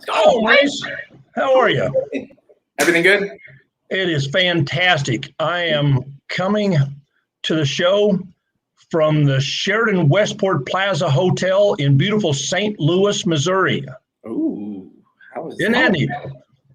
Oh, Maurice, how are you? Everything good? It is fantastic. I am coming to the show from the Sheraton Westport Plaza Hotel in beautiful St. Louis, Missouri. Ooh, how is Isn't that neat?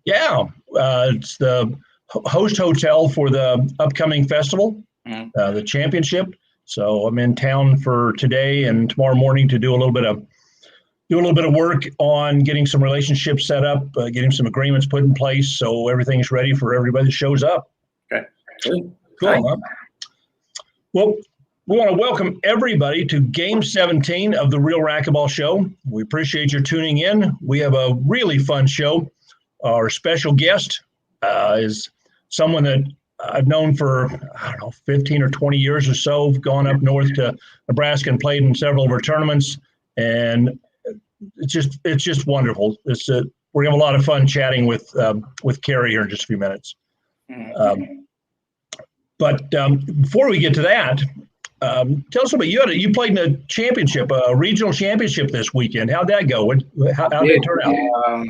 Yeah, it's the host hotel for the upcoming festival, the championship. So I'm in town for today and tomorrow morning to do a little bit of work on getting some relationships set up, getting some agreements put in place, so everything's ready for everybody that shows up. Okay. Cool. Huh? Well, we want to welcome everybody to Game 17 of the Real Racquetball Show. We appreciate your tuning in. We have a really fun show. Our special guest is someone that I've known for, 15 or 20 years or so. Gone up north to Nebraska and played in several of our tournaments, and it's just wonderful. We're gonna have a lot of fun chatting with Carrie here in just a few minutes. But before we get to that, tell us about you played in a championship, a regional championship this weekend. How'd that go? How did it turn out?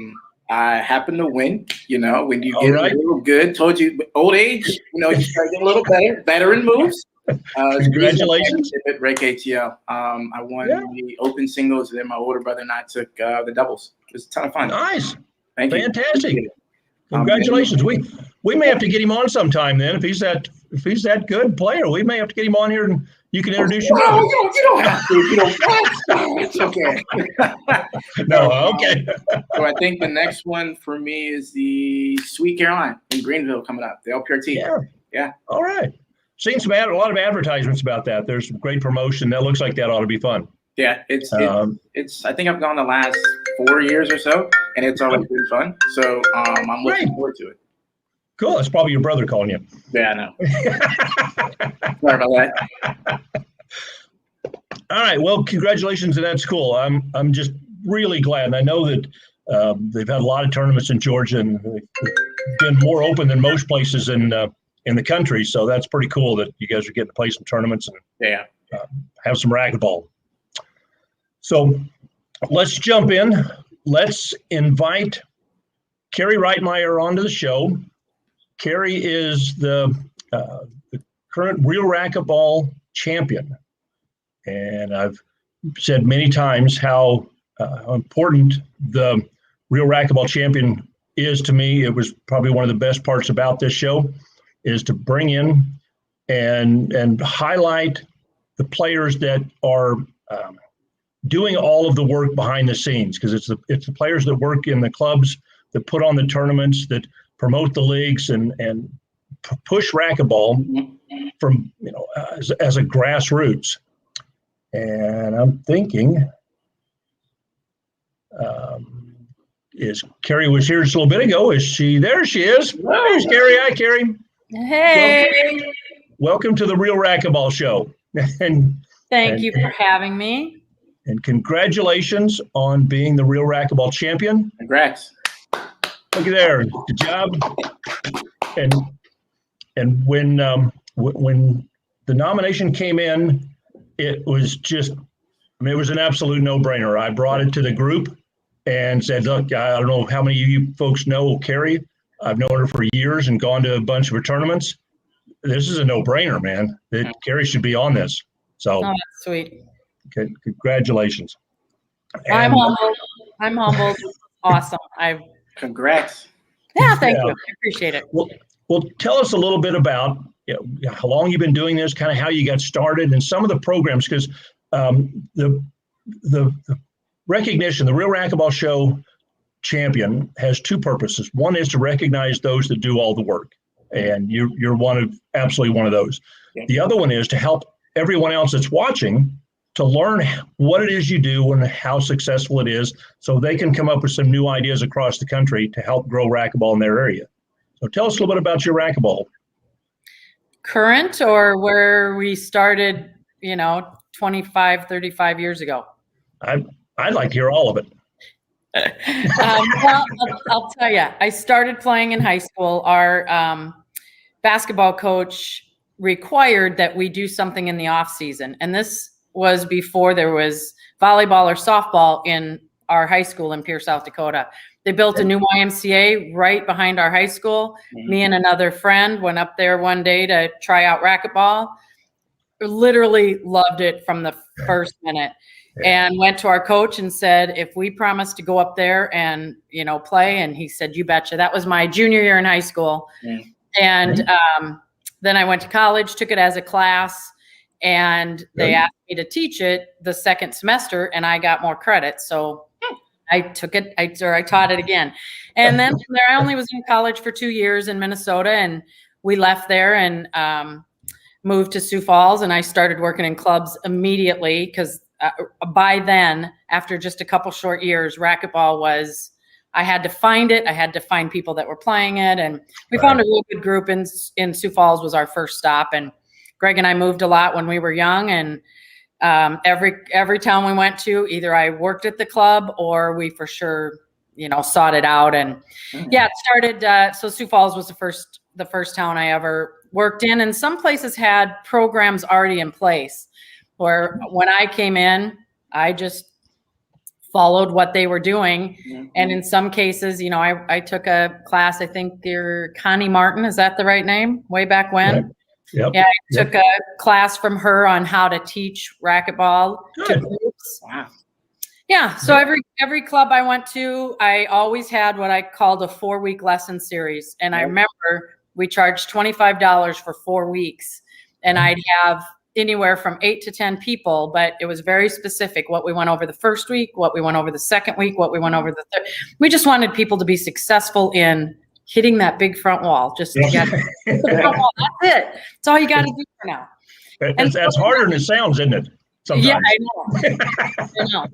I happened to win. You know, when you get a little good, told you old age, you start getting a little better in moves. Congratulations at Rec ATL. I won the open singles, and then my older brother and I took the doubles. It was a ton of fun. Nice. Thank you. Fantastic. Congratulations. We may have to get him on sometime then. If he's that good player, we may have to get him on here and you can introduce him. No, you don't have to. You don't It's okay. No, okay. So I think the next one for me is the Sweet Caroline in Greenville coming up, the LPRT. Yeah. All right. Seen a lot of advertisements about that. There's some great promotion. That looks like that ought to be fun. Yeah, it's. I think I've gone the last 4 years or so, and it's always been fun. So I'm looking forward to it. Cool. That's probably your brother calling you. Yeah, I know. Sorry about that. All right. Well, congratulations, and that's cool. I'm just really glad, and I know that they've had a lot of tournaments in Georgia, and they've been more open than most places in the country. So that's pretty cool that you guys are getting to play some tournaments and have some racquetball. So let's jump in. Let's invite Carrie Reitmeier onto the show. Carrie is the current Real Racquetball champion. And I've said many times how important the Real Racquetball champion is to me. It was probably one of the best parts about this show is to bring in and highlight the players that are doing all of the work behind the scenes, because it's the players that work in the clubs, that put on the tournaments, that promote the leagues and push racquetball from as a grassroots. And I'm thinking, is Carrie was here just a little bit ago? Is she there? She is. There's Carrie. Hi, Carrie. Hey. Welcome to the Real Racquetball Show. Thank you for having me. And congratulations on being the Real Racquetball champion. Congrats. Look at there. Good job. And when the nomination came in, it was it was an absolute no-brainer. I brought it to the group and said, look, I don't know how many of you folks know Carrie. I've known her for years and gone to a bunch of her tournaments. This is a no-brainer, man. Carrie should be on this. So, that's sweet. Okay, congratulations. I'm humbled. Awesome. Congrats. Yeah, thank you. I appreciate it. Well, tell us a little bit about how long you've been doing this, kind of how you got started, and some of the programs, because the recognition, the Real Racquetball Show champion has two purposes. One is to recognize those that do all the work, and you're absolutely one of those. Yeah. The other one is to help everyone else that's watching to learn what it is you do and how successful it is, so they can come up with some new ideas across the country to help grow racquetball in their area. So tell us a little bit about your racquetball. Current, or where we started, 25, 35 years ago? I'd like to hear all of it. Well, I'll tell you, I started playing in high school. Our basketball coach required that we do something in the off season. And this was before there was volleyball or softball in our high school in Pierre, South Dakota. They built a new YMCA right behind our high school. Me and another friend went up there one day to try out racquetball. Literally loved it from the first minute. And went to our coach and said, if we promise to go up there and, play, and he said, you betcha. That was my junior year in high school. And then I went to college, took it as a class, and they asked me to teach it the second semester, and I got more credit. So I took it, I taught it again. And then from there, I only was in college for 2 years in Minnesota, and we left there and moved to Sioux Falls, and I started working in clubs immediately because by then, after just a couple short years, racquetball was, I had to find it. I had to find people that were playing it. And we found a real good group in Sioux Falls was our first stop. And Greg and I moved a lot when we were young. And every town we went to, either I worked at the club or we for sure, sought it out. And it started, so Sioux Falls was the first town I ever worked in. And some places had programs already in place. Where when I came in, I just followed what they were doing. And in some cases, I took a class, I think Connie Martin, is that the right name? Way back when? Yeah, I took a class from her on how to teach racquetball to groups. Wow. Yeah, so every club I went to, I always had what I called a 4-week lesson series. And I remember we charged $25 for 4 weeks. And I'd have anywhere from 8 to 10 people, but it was very specific what we went over the first week, what we went over the second week, what we went over the third. We just wanted people to be successful in hitting that big front wall. Just to get the front wall. That's it. That's all you got to do for now. That's harder than it sounds, isn't it? Sometimes. Yeah, I know.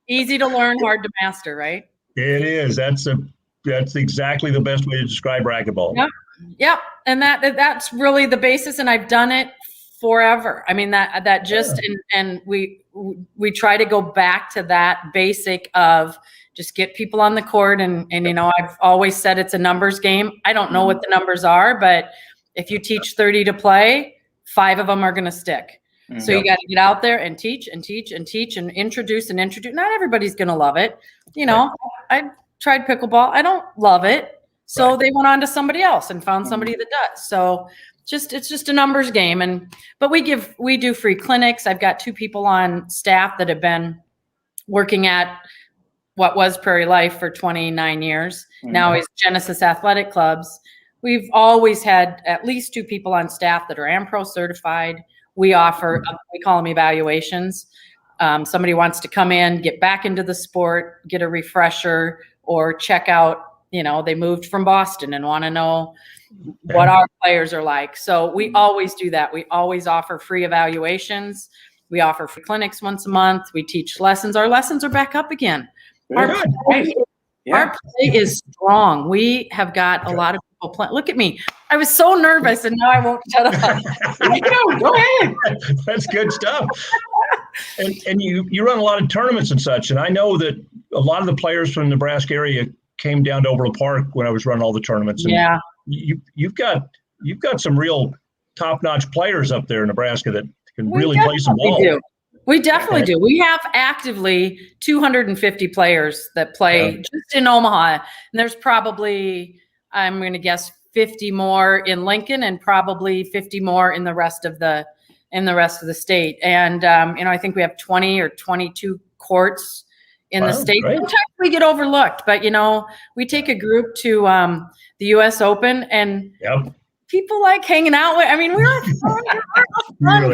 Easy to learn, hard to master, right? It is. That's exactly the best way to describe racquetball. Yep. And that's really the basis. And I've done it forever. I mean, that just, and we try to go back to that basic of just get people on the court. And I've always said it's a numbers game. I don't know what the numbers are, but if you teach 30 to play, 5 of them are going to stick. So you got to get out there and teach and teach and teach and introduce. Not everybody's going to love it. I tried pickleball. I don't love it. So they went on to somebody else and found somebody that does. So it's just a numbers game. But we do free clinics. I've got 2 people on staff that have been working at what was Prairie Life for 29 years. Now is Genesis Athletic Clubs. We've always had at least 2 people on staff that are AmPro certified. We offer, we call them evaluations. Somebody wants to come in, get back into the sport, get a refresher, or check out, they moved from Boston and want to know what our players are like. So we always do that. We always offer free evaluations. We offer free clinics once a month. We teach lessons. Our lessons are back up again. Our play is strong. We have got a lot of people playing. Look at me. I was so nervous and now I won't shut up. Go ahead. That's good stuff. And you run a lot of tournaments and such. And I know that a lot of the players from the Nebraska area came down to Overland Park when I was running all the tournaments. And you've got some real top-notch players up there in Nebraska that can really play some ball. We definitely do. We have actively 250 players that play just in Omaha. And there's probably, I'm going to guess, 50 more in Lincoln and probably 50 more in the rest of the state. And I think we have 20 or 22 courts in the state. Great. Sometimes we get overlooked, but we take a group to the U.S. Open, and people like hanging out with. I mean, we're fun.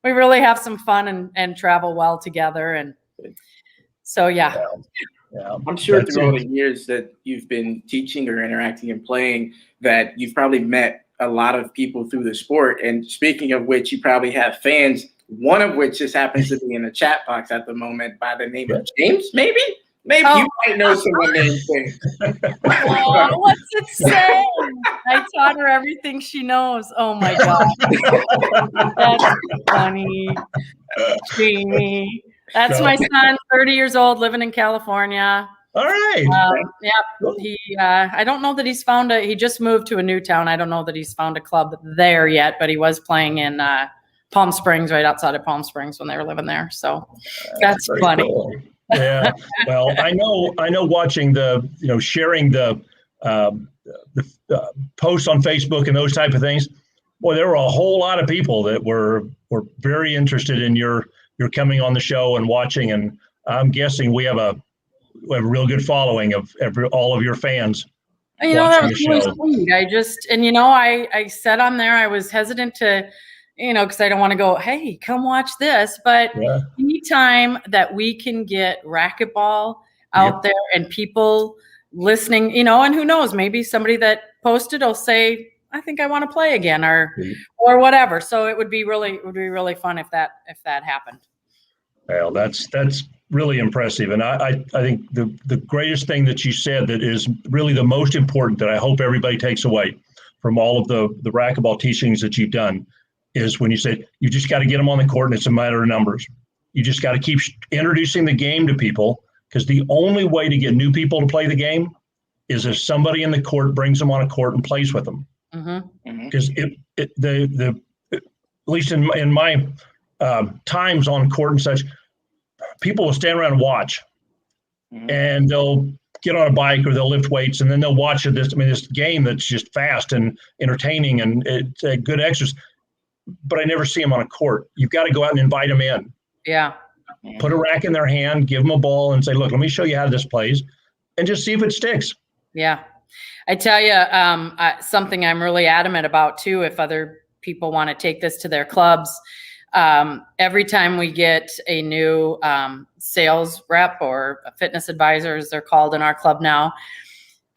We really have some fun and travel well together, and so I'm sure through all the years that you've been teaching or interacting and playing, that you've probably met a lot of people through the sport. And speaking of which, you probably have fans. One of which just happens to be in the chat box at the moment by the name of James, maybe? Maybe you might know someone named James. Oh, what's it say? I taught her everything she knows. Oh, my God. That's funny. Jamie. That's my son, 30 years old, living in California. All right. He, I don't know that he's he just moved to a new town. I don't know that he's found a club there yet, but he was playing in Palm Springs, right outside of Palm Springs when they were living there. So that's funny. Cool. Yeah. Well, I know watching the, sharing the posts on Facebook and those type of things. Boy, there were a whole lot of people that were very interested in your coming on the show and watching. And I'm guessing we have a real good following of all of your fans. That was really sweet. I said on there, I was hesitant to, because I don't want to go, hey, come watch this. But anytime that we can get racquetball out there and people listening, and who knows, maybe somebody that posted will say, I think I want to play again or whatever. So it would be really fun if that happened. Well, that's really impressive. And I think the greatest thing that you said that is really the most important that I hope everybody takes away from all of the racquetball teachings that you've done is when you say you just got to get them on the court and it's a matter of numbers. You just got to keep introducing the game to people, because the only way to get new people to play the game is if somebody in the court brings them on a court and plays with them. Because at least in my times on court and such, people will stand around and watch, and they'll get on a bike or they'll lift weights, and then they'll watch this game that's just fast and entertaining and it's a good exercise. But I never see them on a court. You've got to go out and invite them in. Yeah. Put a rack in their hand, give them a ball, and say, "Look, let me show you how this plays," and just see if it sticks. Yeah. I tell you, something I'm really adamant about too, if other people want to take this to their clubs, every time we get a new sales rep or a fitness advisor, as they're called in our club now,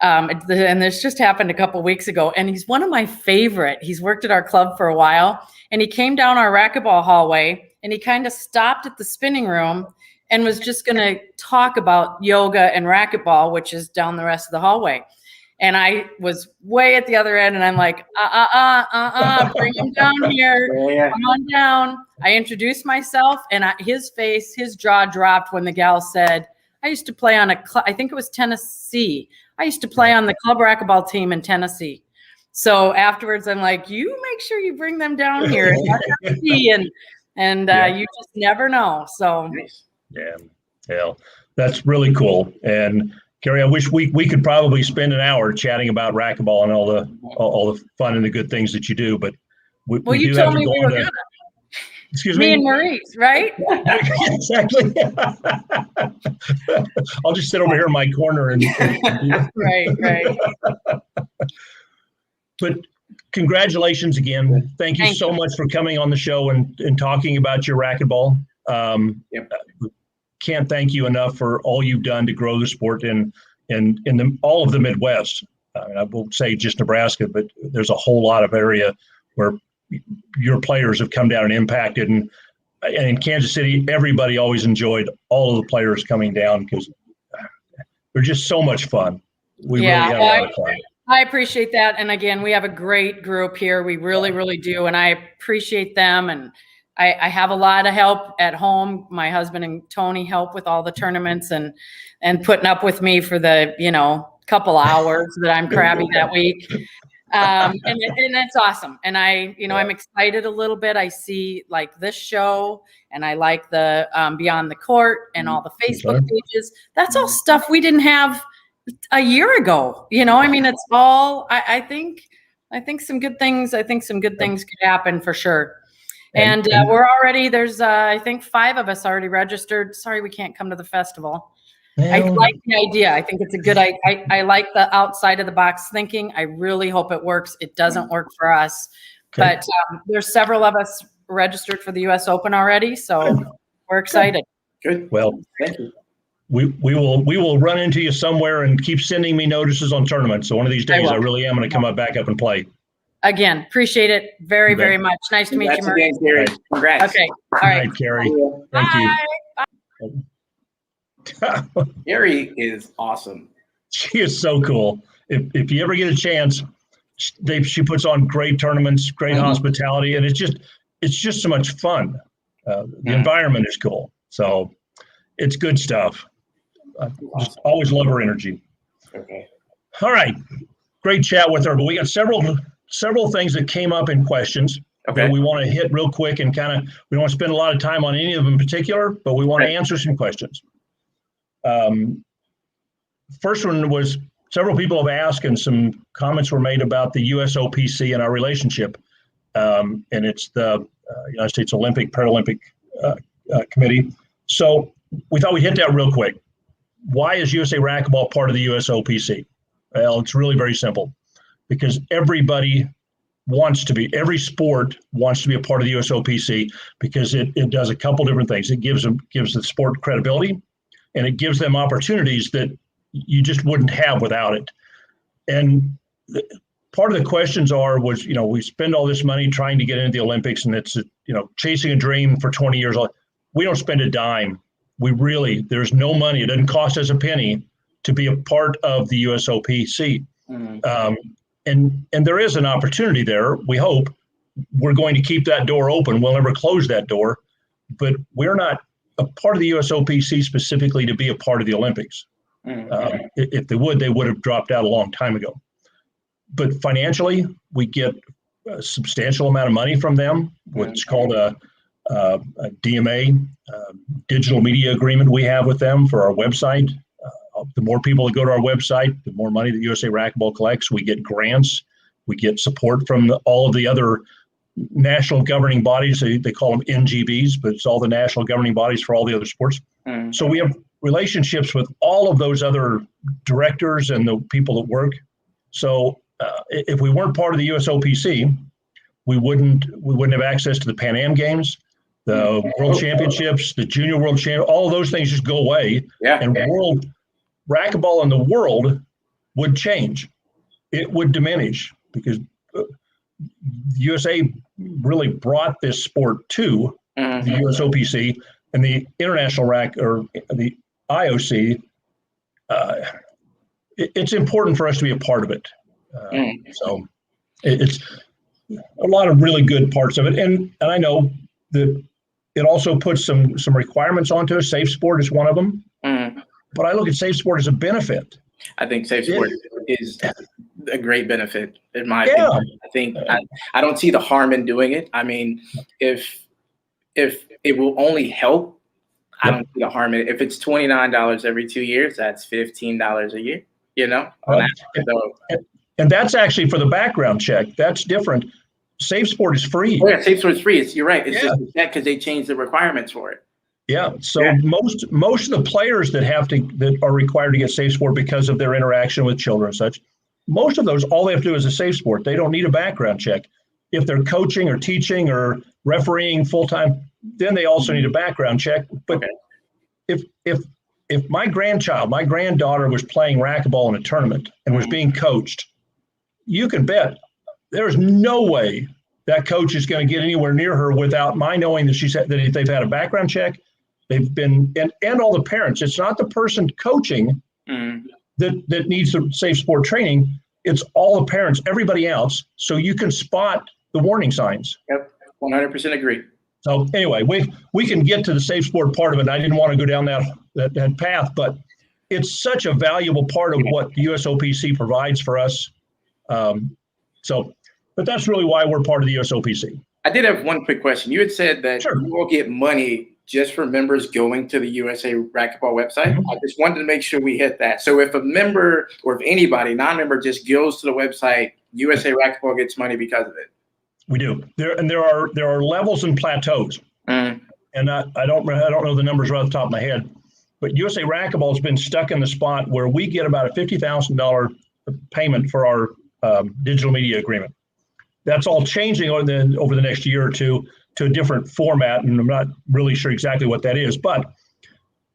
and this just happened a couple weeks ago, and he's one of my favorite. He's worked at our club for a while, and he came down our racquetball hallway, and he kind of stopped at the spinning room and was just going to talk about yoga and racquetball, which is down the rest of the hallway. And I was way at the other end, and I'm like, bring him down here. Come on down. I introduced myself, and his jaw dropped when the gal said, I used to play on I think it was Tennessee. I used to play on the club racquetball team in Tennessee. So afterwards, I'm like, you make sure you bring them down here. And you just never know. So yeah, that's really cool. And Carrie, I wish we could probably spend an hour chatting about racquetball and all the fun and the good things that you do. But we do have to go on to. Excuse me? Me and Maurice, right? Exactly. I'll just sit over here in my corner and right. But congratulations again. Thank you so much for coming on the show and talking about your racquetball. Can't thank you enough for all you've done to grow the sport in all of the Midwest. I won't say just Nebraska, but there's a whole lot of area where your players have come down and impacted. And in Kansas City, everybody always enjoyed all of the players coming down because they're just so much fun. We really had a lot of fun. I appreciate that. And again, we have a great group here. We really, really do. And I appreciate them. And I have a lot of help at home. My husband and Tony help with all the tournaments and putting up with me for the, couple hours that I'm crabby that week. And that's awesome. And I'm excited a little bit. I see like this show and I like the Beyond the Court and all the Facebook pages. That's all stuff we didn't have a year ago. It's all, I think some good things could happen for sure. And we're already, there's, I think 5 of us already registered. Sorry, we can't come to the festival. I like the idea. I think it's a good, I like the outside of the box thinking. I really hope it works. It doesn't work for us, but there's several of us registered for the US Open already. So we're excited. Good. Well, thank you. We will run into you somewhere and keep sending me notices on tournaments. So one of these days I really am going to come back up and play. Again, appreciate it very, very much. Nice to meet you, Maurice. Carrie. Congrats. Okay. All right. Carrie. Thank you. Bye. Carrie is awesome. She is so cool. If you ever get a chance, she puts on great tournaments, great hospitality, and it's just so much fun. The environment is cool, so it's good stuff. Just always love her energy. Okay. All right, great chat with her. But we got several things that came up in questions. Okay. that we want to hit real quick and we don't want to spend a lot of time on any of them in particular, but we want to answer some questions. First one was, several people have asked and some comments were made about the USOPC and our relationship. And it's the United States Olympic Paralympic Committee. So we thought we'd hit that real quick. Why is USA Racquetball part of the USOPC? Well, it's really very simple. Because everybody wants to be, every sport wants to be a part of the USOPC because it does a couple different things. It gives the sport credibility, and it gives them opportunities that you just wouldn't have without it. And part of the questions was, we spend all this money trying to get into the Olympics, and it's, chasing a dream for 20 years. We don't spend a dime. There's no money. It doesn't cost us a penny to be a part of the USOPC. Mm-hmm. And there is an opportunity there. We hope we're going to keep that door open. We'll never close that door, but we're not a part of the USOPC specifically to be a part of the Olympics. Mm-hmm. If they would have dropped out a long time ago. But financially, we get a substantial amount of money from them, what's called a DMA, digital media agreement we have with them for our website. The more people that go to our website, the more money that USA Racquetball collects. We get grants. We get support from all of the other national governing bodies. They call them NGBs, but it's all the national governing bodies for all the other sports. Mm-hmm. So we have relationships with all of those other directors and the people that work. So if we weren't part of the USOPC, we wouldn't have access to the Pan Am Games, the World Championships, the Junior World Championships. All of those things just go away. Yeah. And world racquetball in the world would change. It would diminish because USA really brought this sport to the USOPC and the International the IOC. It's important for us to be a part of it. So it's a lot of really good parts of it. And I know that it also puts some requirements onto us. SafeSport is one of them. But I look at SafeSport as a benefit. I think SafeSport is a great benefit, in my opinion. I think I don't see the harm in doing it. I mean, if it will only help, I don't see the harm in it. If it's $29 every 2 years, that's $15 a year, And that's actually for the background check. That's different. SafeSport is free. Oh, yeah, SafeSport is free. You're right. It's just because they changed the requirements for it. Yeah. So most of the players that are required to get SafeSport because of their interaction with children and such, most of those, all they have to do is a SafeSport. They don't need a background check. If they're coaching or teaching or refereeing full time, then they also need a background check. But if my granddaughter was playing racquetball in a tournament and was being coached, you can bet there's no way that coach is going to get anywhere near her without my knowing that that if they've had a background check, they've been, and all the parents. It's not the person coaching that needs the SafeSport training. It's all the parents, everybody else. So you can spot the warning signs. Yep, 100% agree. So anyway, we can get to the SafeSport part of it. And I didn't want to go down that path, but it's such a valuable part of what the USOPC provides for us. But that's really why we're part of the USOPC. I did have one quick question. You had said that you will get money just for members going to the USA Racquetball website. I just wanted to make sure we hit that. So if a member or if anybody, non-member, just goes to the website, USA Racquetball gets money because of it. We do. There are levels and plateaus. And I don't know the numbers right off the top of my head, but USA Racquetball has been stuck in the spot where we get about a $50,000 payment for our digital media agreement. That's all changing over the next year or two to a different format, and I'm not really sure exactly what that is. But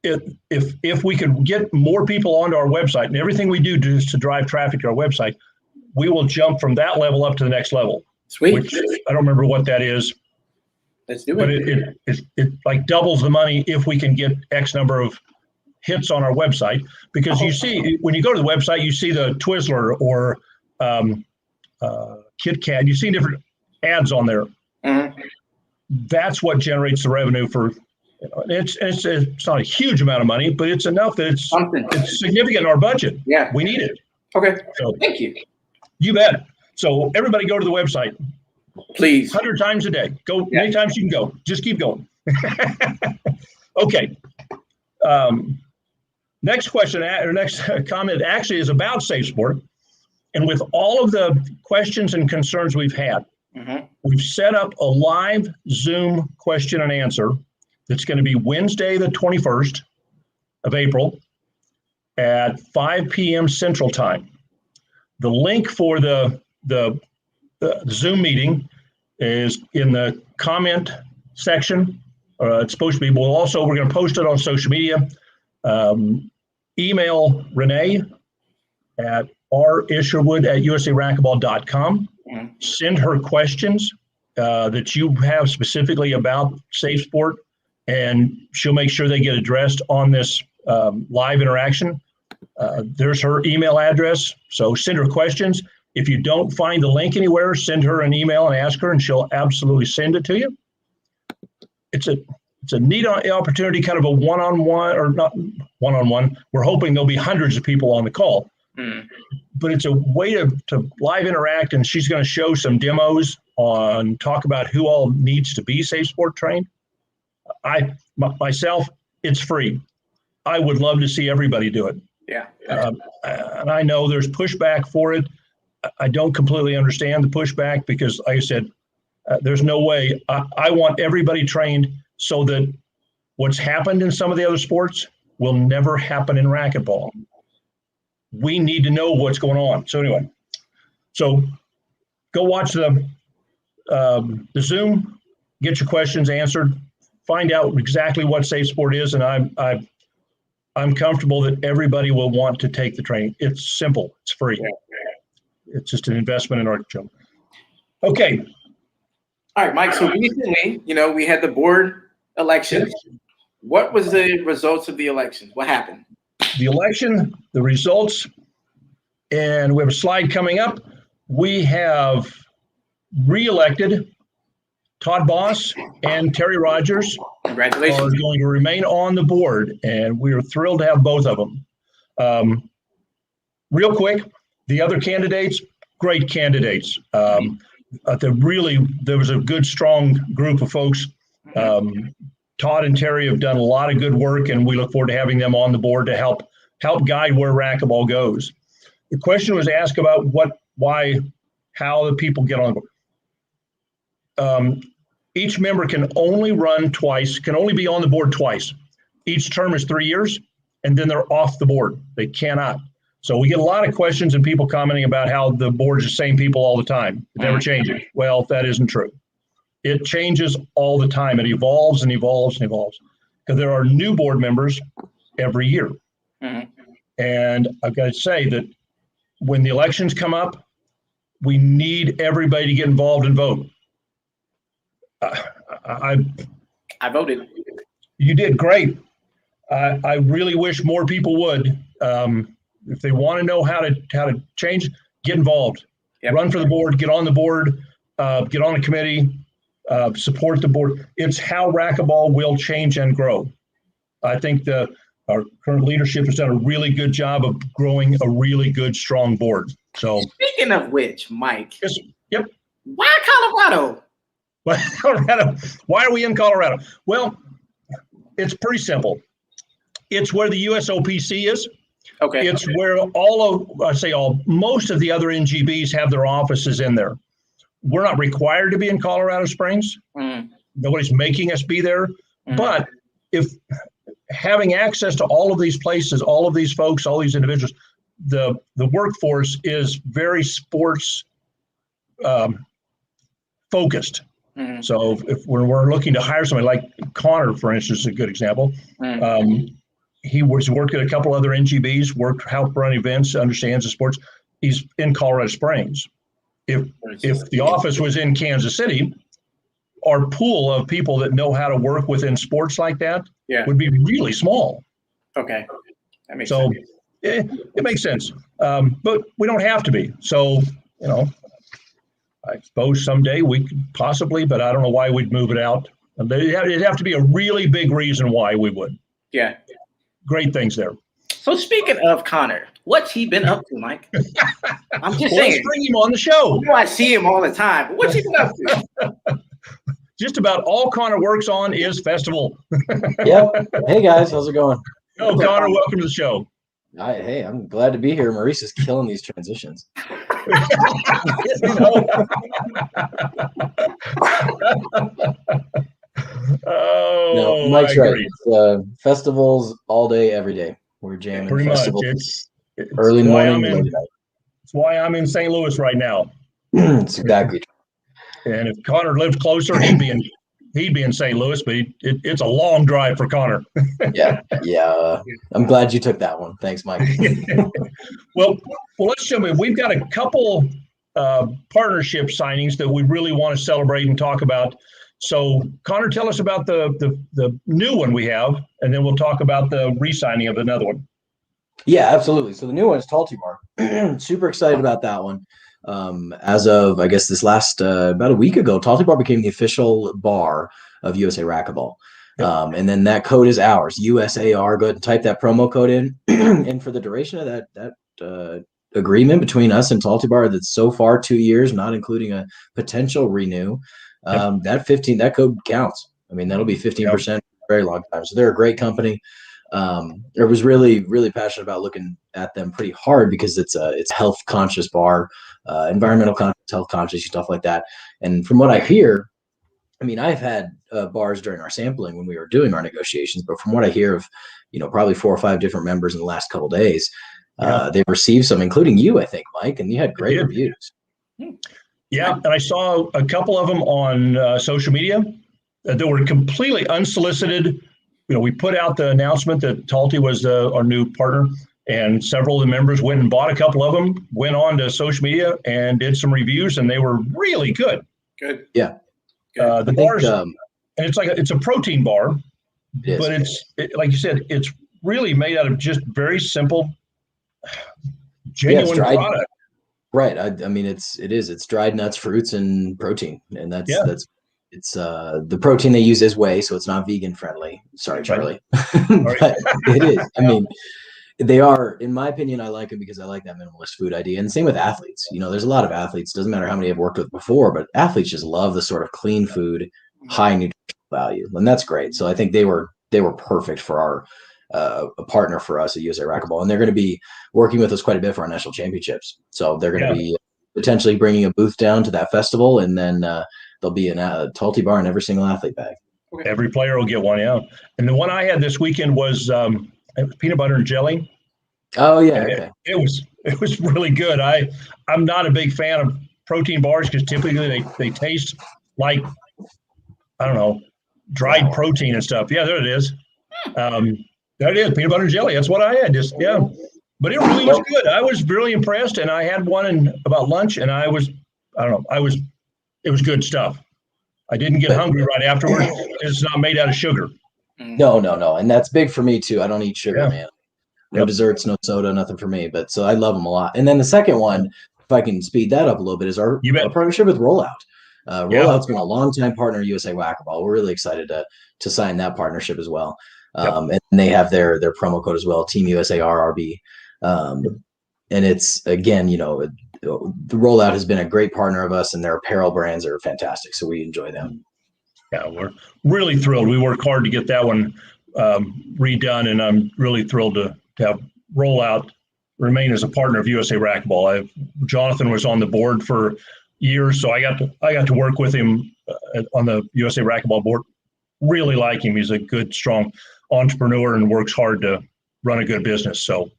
if we can get more people onto our website, and everything we do is to drive traffic to our website, we will jump from that level up to the next level. Sweet. Which I don't remember what that is. Let's do it. But it like doubles the money if we can get X number of hits on our website, because you see, when you go to the website, you see the Twizzler or Kit Kat, you see different ads on there. That's what generates the revenue for. It's not a huge amount of money, but it's enough that it's significant in our budget. Yeah, we need it. Okay. So, thank you. You bet. So everybody go to the website. Please. 100 times a day. Go many times you can go. Just keep going. Okay. Next question or next comment actually is about SafeSport. And with all of the questions and concerns we've had, we've set up a live Zoom question and answer that's going to be Wednesday, the 21st of April at 5 p.m. Central Time. The link for the Zoom meeting is in the comment section. It's supposed to be. We're going to post it on social media. Email Renee at risherwood@usaracquetball.com. Send her questions that you have specifically about SafeSport, and she'll make sure they get addressed on this live interaction. There's her email address, so send her questions. If you don't find the link anywhere, send her an email and ask her, and she'll absolutely send it to you. It's a neat opportunity, kind of a one-on-one, or not one-on-one. We're hoping there'll be hundreds of people on the call. But it's a way to live interact, and she's going to show some demos on, talk about who all needs to be SafeSport trained. Myself, it's free. I would love to see everybody do it. Yeah. And I know there's pushback for it. I don't completely understand the pushback because, like I said, there's no way. I want everybody trained so that what's happened in some of the other sports will never happen in racquetball. We need to know what's going on. So anyway, go watch the Zoom, get your questions answered, find out exactly what SafeSport is, and I'm comfortable that everybody will want to take the training. It's simple. It's free. It's just an investment in our children. Okay. All right, Mike. So recently, we had the board elections. What was the results of the elections? What happened? The election, the results, and we have a slide coming up. We have re-elected Todd Boss and Terry Rogers. Congratulations. Are going to remain on the board, and we are thrilled to have both of them. Real quick, the other candidates, great candidates. There was a good, strong group of folks. Todd and Terry have done a lot of good work, and we look forward to having them on the board to help guide where racquetball goes. The question was asked about how the people get on the board. Each member can only be on the board twice. Each term is 3 years, and then they're off the board. They cannot. So we get a lot of questions and people commenting about how the board is the same people all the time. It never changes. Well, that isn't true. It changes all the time. It evolves and evolves and evolves because there are new board members every year. And I've got to say that when the elections come up, we need everybody to get involved and vote. I voted. You did great. I really wish more people would. If they want to know how to change, get involved. Run for the board. Get on the board. Get on a committee. Support the board. It's how racquetball will change and grow. I think our current leadership has done a really good job of growing a really good, strong board. So, speaking of which, Mike. Yep. Why Colorado? Colorado. Why are we in Colorado? Well, it's pretty simple. It's where the USOPC is. Okay. It's where most of the other NGBs have their offices in there. We're not required to be in Colorado Springs. Nobody's making us be there. But if having access to all of these places, all of these folks, all these individuals, the workforce is very sports focused. So if we're looking to hire somebody like Connor, for instance, is a good example. He worked at a couple other NGBs, helped run events, understands the sports. He's in Colorado Springs. If the office was in Kansas City, our pool of people that know how to work within sports like that would be really small. Okay, that makes sense. It makes sense, but we don't have to be. So, I suppose someday we could possibly, but I don't know why we'd move it out. It'd have to be a really big reason why we would. Yeah. Great things there. So speaking of Connor, what's he been up to, Mike? I'm just saying. Let's bring him on the show. I know I see him all the time, but what's he been up to? Just about all Connor works on is festival. Yep. Hey guys, how's it going? Oh, Connor, welcome to the show. Hey, I'm glad to be here. Maurice is killing these transitions. Oh, no, Mike's right. Festivals all day, every day. We're jamming. Pretty festivals. much. It's early morning. It's why I'm in St. Louis right now. It's exactly true. And if Connor lived closer, he'd be in St. Louis, but it's a long drive for Connor. Yeah. I'm glad you took that one. Thanks, Mike. Well, let's jump in. We've got a couple partnership signings that we really want to celebrate and talk about. So, Connor, tell us about the new one we have, and then we'll talk about the re-signing of another one. Yeah, absolutely. So the new one is Talty Bar. Super excited about that one. As of, I guess, this last about a week ago, Talty Bar became the official bar of USA Racquetball. Yep. And then that code is ours, USAR. Go ahead and type that promo code in. And for the duration of that agreement between us and Talty Bar, that's so far 2 years, not including a potential renew, that code counts. I mean, that'll be 15% for a very long time. So they're a great company. I was really, really passionate about looking at them pretty hard because it's a health conscious bar, environmental conscious, health conscious, stuff like that. And from what I hear, I mean, I've had bars during our sampling when we were doing our negotiations, but from what I hear of, probably 4 or 5 different members in the last couple of days, they've received some, including you, I think, Mike, and you had great reviews. Yeah, and I saw a couple of them on social media that were completely unsolicited. We put out the announcement that Talty was our new partner, and several of the members went and bought a couple of them, went on to social media and did some reviews, and they were really good. Good. Yeah. The bars, and it's a protein bar, but like you said, it's really made out of just very simple, genuine product. Right. I mean, it's dried nuts, fruits, and protein, and that's the protein they use is whey, so it's not vegan friendly. Sorry, Charlie. But it is. I mean, they are, in my opinion, I like them because I like that minimalist food idea. And same with athletes. There's a lot of athletes, doesn't matter how many I've worked with before, but athletes just love the sort of clean food, high nutritional value. And that's great. So I think they were perfect for our a partner for us at USA Racquetball. And they're going to be working with us quite a bit for our national championships. So they're going to be potentially bringing a booth down to that festival, and then there'll be a Talty Bar in every single athlete bag. Every player will get one, And the one I had this weekend was peanut butter and jelly. Oh yeah, okay. It was really good. I'm not a big fan of protein bars because typically they taste like, I don't know, dried protein and stuff. Yeah, there it is. There it is, peanut butter and jelly. That's what I had. But it really was good. I was really impressed, and I had one about lunch, and it was good stuff. I didn't get hungry right afterwards. It's not made out of sugar. No. And that's big for me too. I don't eat sugar, man. No desserts, no soda, nothing for me. But so I love them a lot. And then the second one, if I can speed that up a little bit, is our partnership with Rollout. Rollout's been a long-time partner of USA Racquetball. We're really excited to sign that partnership as well. And they have their promo code as well, Team USA RRB. And it's, again, the Rollout has been a great partner of us, and their apparel brands are fantastic. So we enjoy them. Yeah, we're really thrilled. We worked hard to get that one redone, and I'm really thrilled to have Rollout remain as a partner of USA Racquetball. Jonathan was on the board for years, so I got to work with him on the USA Racquetball board. Really like him. He's a good, strong entrepreneur and works hard to run a good business. So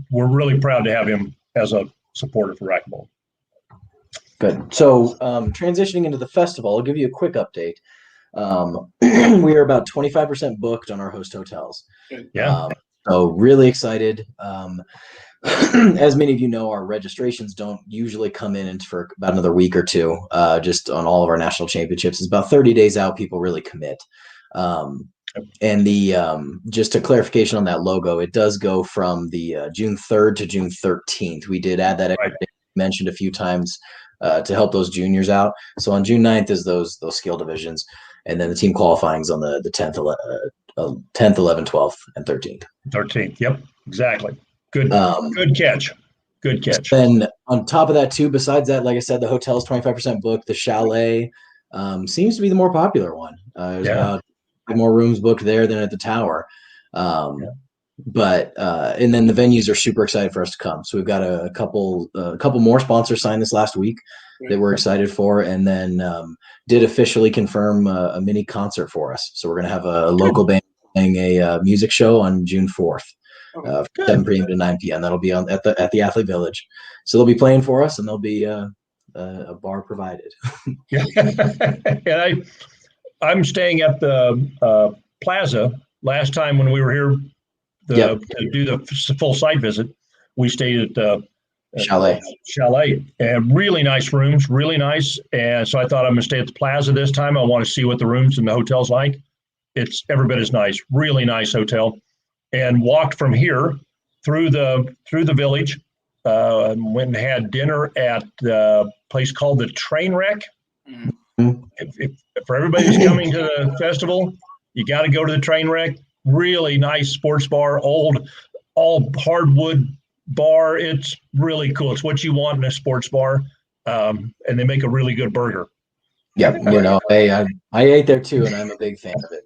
we're really proud to have him as a supporter for racquetball. Good. So transitioning into the festival, I'll give you a quick update. We are about 25% booked on our host hotels. Yeah. So really excited. As many of you know, our registrations don't usually come in for about another week or two, just on all of our national championships. It's about 30 days out, people really commit. And just a clarification on that logo, it does go from the June 3rd to June 13th. We did add that extra day mentioned a few times to help those juniors out. So on June 9th is those skill divisions, and then the team qualifying is on the 10th 10th, 11th, 12th, and 13th. 13th. Yep, exactly. Good catch. Good catch. Then on top of that too, besides that, like I said, the hotel's 25% booked. The chalet seems to be the more popular one. There's about 5 more rooms booked there than at the tower. But and then the venues are super excited for us to come. So we've got a couple more sponsors signed this last week that we're excited for, and then did officially confirm a mini concert for us. So we're gonna have a local band playing a music show on June 4th. 7 p.m. to 9 p.m. That'll be at the Athlete Village. So they'll be playing for us, and there'll be a bar provided. And I'm staying at the Plaza. Last time when we were here to do the full site visit, we stayed at the Chalet, and really nice rooms, really nice. And so I thought I'm going to stay at the Plaza this time. I want to see what the rooms in the hotel's like. It's every bit as nice, really nice hotel. And walked from here through the village, went and had dinner at the place called the Trainwreck. If for everybody who's coming to the festival, you got to go to the Trainwreck. Really nice sports bar, all hardwood bar. It's really cool. It's what you want in a sports bar, and they make a really good burger. Yeah, I ate there too, and I'm a big fan of it.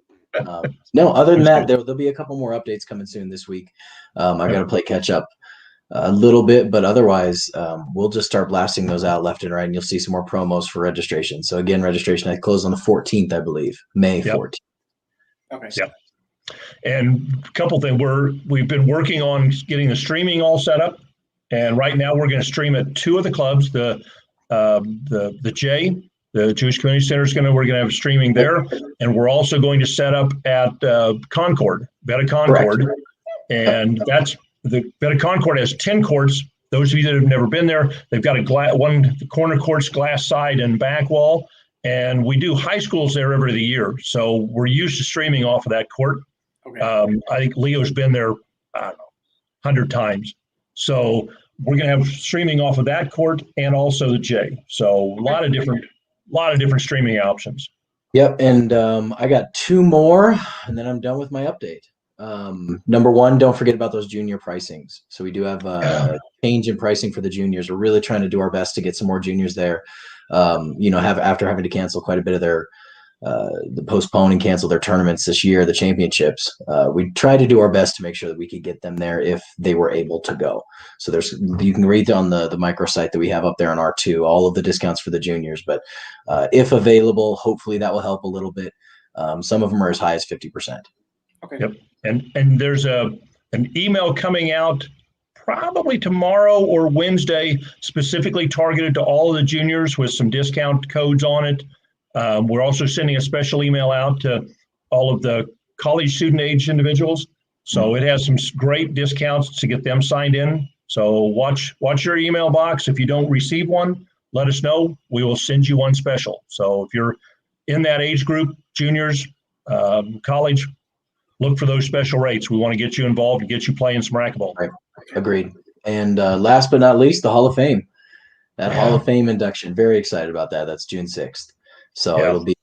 No, other than that, there'll be a couple more updates coming soon this week. I got to play catch up a little bit, but otherwise, we'll just start blasting those out left and right, and you'll see some more promos for registration. So again, registration I close on the 14th, I believe, May 14th. Okay. Yep. And a couple things, we've been working on getting the streaming all set up, and right now we're going to stream at 2 of the clubs. The J, the Jewish Community Center, we're going to have streaming there, and we're also going to set up at Concord, Beta Concord. Correct. And that's the Beta Concord has 10 courts. Those of you that have never been there, they've got the corner courts, glass side and back wall, and we do high schools there every year. So we're used to streaming off of that court. Okay. I think Leo's been there, I don't know, 100 times. So we're going to have streaming off of that court and also the J. So a lot of different streaming options. Yep, and I got 2 more, and then I'm done with my update. Number 1, don't forget about those junior pricings. So we do have a change in pricing for the juniors. We're really trying to do our best to get some more juniors there. After having to cancel quite a bit of their the postpone and cancel their tournaments this year, the championships, we try to do our best to make sure that we could get them there if they were able to go. So you can read on the microsite that we have up there on R2 all of the discounts for the juniors, but if available, hopefully that will help a little bit. Some of them are as high as 50%. Okay. Yep. And there's an email coming out probably tomorrow or Wednesday, specifically targeted to all of the juniors with some discount codes on it. We're also sending a special email out to all of the college student age individuals. So it has some great discounts to get them signed in. So watch your email box. If you don't receive one, let us know. We will send you one special. So if you're in that age group, juniors, college, look for those special rates. We want to get you involved and get you playing some racquetball. Right. Agreed. And last but not least, the Hall of Fame. That Hall of Fame induction. Very excited about that. That's June 6th. So it'll be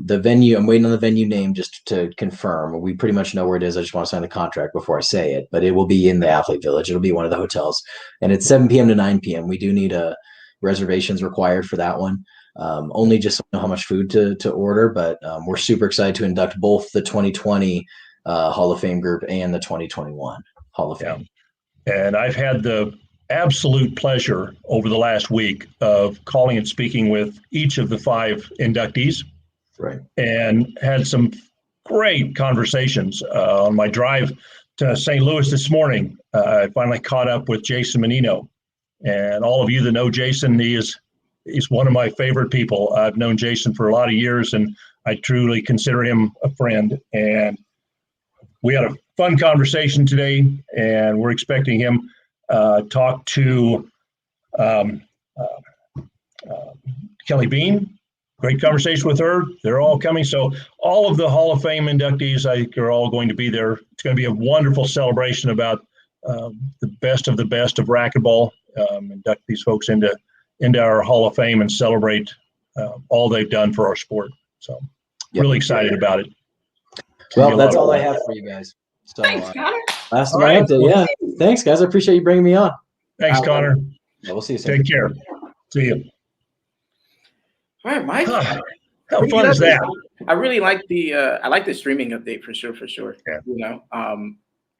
the venue. I'm waiting on the venue name just to confirm. We pretty much know where it is. I just want to sign the contract before I say it. But it will be in the Athlete Village. It'll be one of the hotels. And it's 7 p.m. to 9 p.m. We do need reservations required for that one. Only just to know how much food to order. But we're super excited to induct both the 2020 Hall of Fame group and the 2021 Hall of Fame. And I've had the absolute pleasure over the last week of calling and speaking with each of the 5 inductees. Right. And had some great conversations on my drive to St. Louis this morning. I finally caught up with Jason Menino, and all of you that know Jason, he's one of my favorite people. I've known Jason for a lot of years, and I truly consider him a friend. And we had a fun conversation today, and we're expecting him talk to Kelly Bean. Great conversation with her. They're all coming. So all of the Hall of Fame inductees, I think, are all going to be there. It's going to be a wonderful celebration about the best of racquetball. Induct these folks into our Hall of Fame and celebrate all they've done for our sport. So really excited about it. Well, that's all I have for you guys. So, Thanks, Connor. last of All my right. update. Yeah. Thanks, guys. I appreciate you bringing me on. Thanks, Connor. Yeah, we'll see you soon. Take care. See you. All right, Mike. How fun is that? I really like the streaming update for sure. Yeah. You know,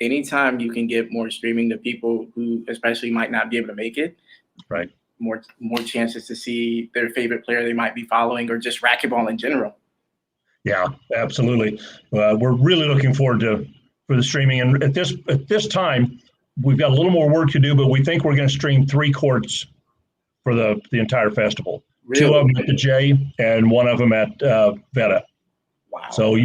anytime you can get more streaming to people who especially might not be able to make it, right? More chances to see their favorite player they might be following, or just racquetball in general. Yeah, absolutely. We're really looking forward for the streaming, and at this time, we've got a little more work to do, but we think we're going to stream 3 courts for the entire festival. Really? 2 of them at the J and 1 of them at Veta. Wow. So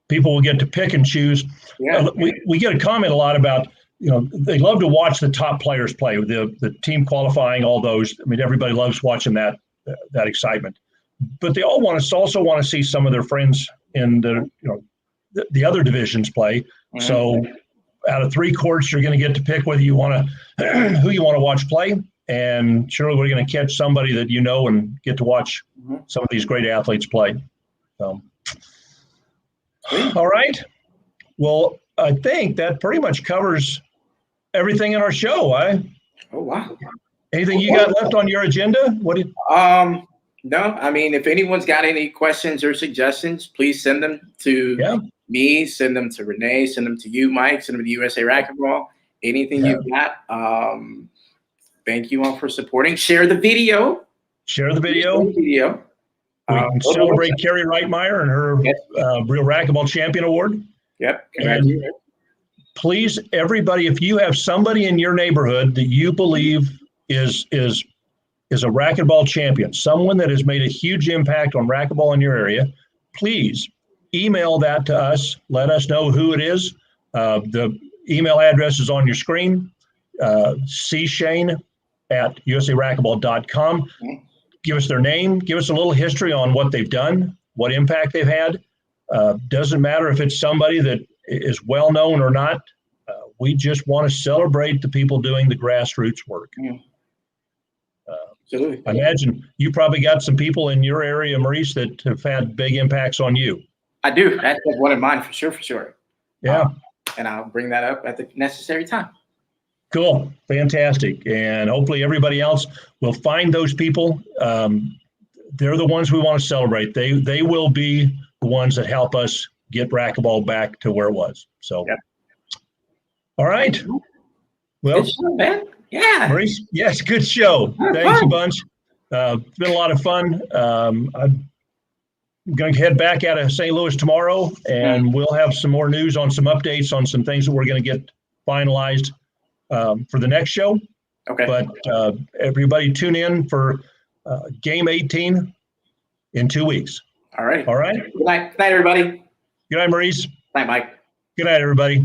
people will get to pick and choose. Yeah. We get a comment a lot about, they love to watch the top players play, the team qualifying, all those. I mean, everybody loves watching that excitement. But they all also want to see some of their friends in the other divisions play. Mm-hmm. So out of 3 courts, you're going to get to pick whether you want to who you want to watch play. And surely we're going to catch somebody that and get to watch some of these great athletes play. All right. Well, I think that pretty much covers everything in our show. Oh, wow. Anything you got left on your agenda? No, I mean, if anyone's got any questions or suggestions, please send them to me, send them to Renee, send them to you, Mike, send them to USA Racquetball. Anything you've got. Thank you all for supporting. Share the video. We can celebrate Carrie Reitmeier and her Real Racquetball Champion Award. Yep. And please, everybody, if you have somebody in your neighborhood that you believe is a racquetball champion, someone that has made a huge impact on racquetball in your area, please email that to us. Let us know who it is. The email address is on your screen. cshane@usaracquetball.com. Give us their name. Give us a little history on what they've done, what impact they've had. Doesn't matter if it's somebody that is well known or not. We just want to celebrate the people doing the grassroots work. Absolutely. I imagine you probably got some people in your area, Maurice, that have had big impacts on you. I do. That's one of mine for sure. Yeah. And I'll bring that up at the necessary time. Cool. Fantastic. And hopefully everybody else will find those people. They're the ones we want to celebrate. They will be the ones that help us get racquetball back to where it was. So, All right. Well, good show, man. Yeah. Maurice, yes, good show. Thanks a bunch. It's been a lot of fun. I'm going to head back out of St. Louis tomorrow, and we'll have some more news on some updates on some things that we're going to get finalized for the next show. Okay. But everybody tune in for Game 18 in 2 weeks. All right. All right. Good night. Good night, everybody. Good night, Maurice. Good night, Mike. Good night, everybody.